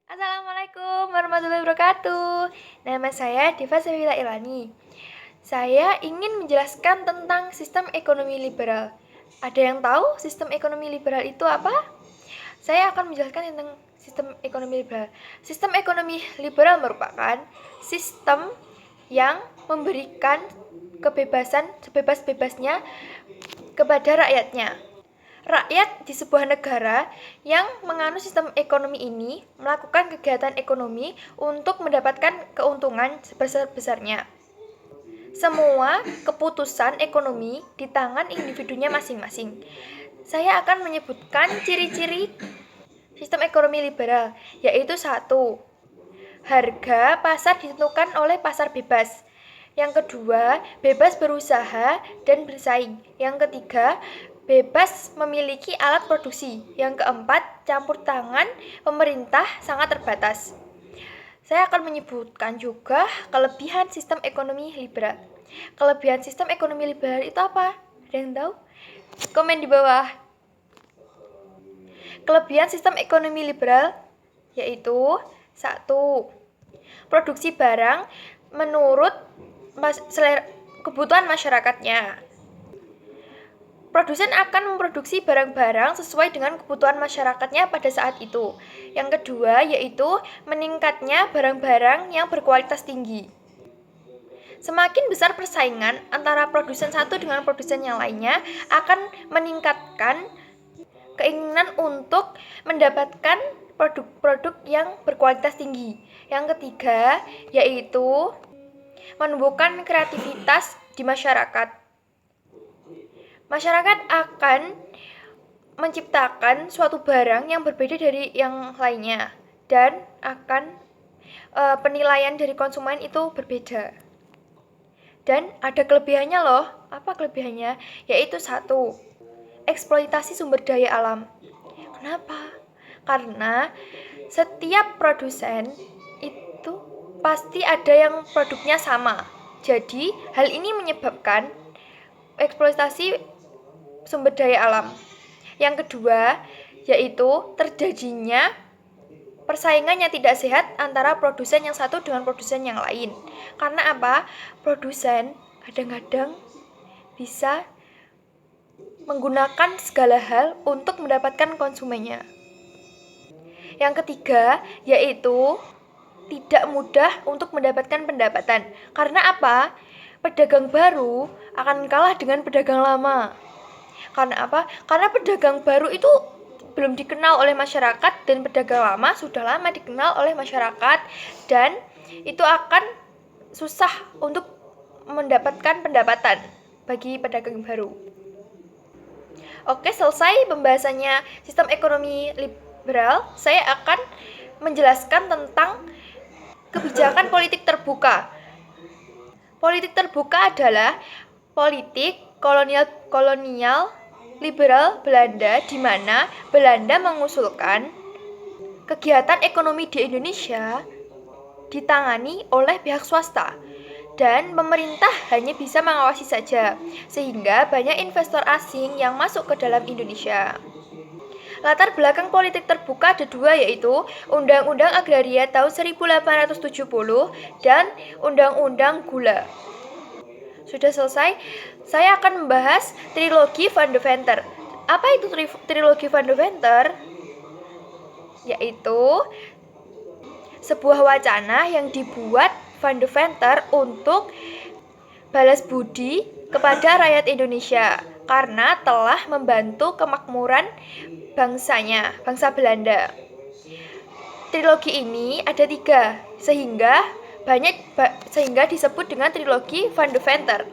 Assalamualaikum warahmatullahi wabarakatuh. Nama saya Diva Safila Ilani. Saya ingin menjelaskan tentang sistem ekonomi liberal. Ada yang tahu sistem ekonomi liberal itu apa? Saya akan menjelaskan tentang sistem ekonomi liberal. Sistem ekonomi liberal merupakan sistem yang memberikan kebebasan sebebas-bebasnya kepada rakyatnya. Rakyat di sebuah negara yang menganut sistem ekonomi ini melakukan kegiatan ekonomi untuk mendapatkan keuntungan sebesar-besarnya. Semua keputusan ekonomi di tangan individunya masing-masing. Saya akan menyebutkan ciri-ciri sistem ekonomi liberal, yaitu 1. Harga pasar ditentukan oleh pasar bebas. Yang kedua, bebas berusaha dan bersaing. Yang ketiga, bebas memiliki alat produksi. Yang keempat, campur tangan pemerintah sangat terbatas. Saya akan menyebutkan juga kelebihan sistem ekonomi liberal. Kelebihan sistem ekonomi liberal itu apa? Ada yang tahu? Komen di bawah. Kelebihan sistem ekonomi liberal yaitu 1. Produksi barang menurut kebutuhan masyarakatnya. Produsen akan memproduksi barang-barang sesuai dengan kebutuhan masyarakatnya pada saat itu. Yang kedua yaitu meningkatnya barang-barang yang berkualitas tinggi. Semakin besar persaingan antara produsen satu dengan produsen yang lainnya akan meningkatkan keinginan untuk mendapatkan produk-produk yang berkualitas tinggi. Yang ketiga yaitu menumbuhkan kreativitas di masyarakat. Masyarakat akan menciptakan suatu barang yang berbeda dari yang lainnya dan akan penilaian dari konsumen itu berbeda. Dan ada kelebihannya loh. Apa kelebihannya? Yaitu 1. Eksploitasi sumber daya alam. Kenapa? Karena setiap produsen itu pasti ada yang produknya sama. Jadi, hal ini menyebabkan eksploitasi sumber daya alam. Yang kedua, yaitu terjadinya persaingan yang tidak sehat antara produsen yang satu dengan produsen yang lain. Karena apa? Produsen kadang-kadang bisa menggunakan segala hal untuk mendapatkan konsumennya. Yang ketiga, yaitu tidak mudah untuk mendapatkan pendapatan. Karena apa? Pedagang baru akan kalah dengan pedagang lama. Karena apa? Karena pedagang baru itu belum dikenal oleh masyarakat dan pedagang lama sudah lama dikenal oleh masyarakat dan itu akan susah untuk mendapatkan pendapatan bagi pedagang baru. Oke, selesai pembahasannya sistem ekonomi liberal. Saya akan menjelaskan tentang kebijakan politik terbuka. Politik terbuka adalah politik kolonial liberal Belanda di mana Belanda mengusulkan kegiatan ekonomi di Indonesia ditangani oleh pihak swasta dan pemerintah hanya bisa mengawasi saja sehingga banyak investor asing yang masuk ke dalam Indonesia. Latar belakang politik terbuka ada 2 yaitu Undang-Undang Agraria tahun 1870 dan Undang-Undang Gula. Sudah selesai, saya akan membahas trilogi Van Deventer. Apa itu trilogi Van Deventer? Yaitu sebuah wacana yang dibuat Van Deventer untuk balas budi kepada rakyat Indonesia karena telah membantu kemakmuran bangsanya, bangsa Belanda. Trilogi ini ada 3 sehingga disebut dengan trilogi Van Deventer.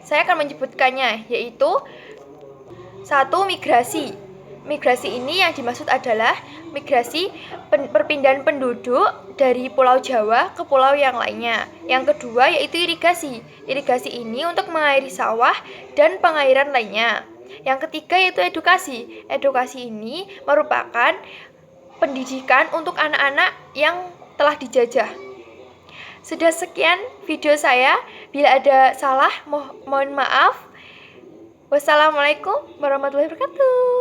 Saya akan menyebutkannya yaitu 1. Migrasi. Migrasi ini yang dimaksud adalah migrasi perpindahan penduduk dari Pulau Jawa ke pulau yang lainnya. Yang kedua yaitu irigasi. Irigasi ini untuk mengairi sawah dan pengairan lainnya. Yang ketiga yaitu edukasi. Edukasi ini merupakan pendidikan untuk anak-anak yang telah dijajah. Sudah sekian video saya. Bila ada salah, mohon maaf. Wassalamualaikum warahmatullahi wabarakatuh.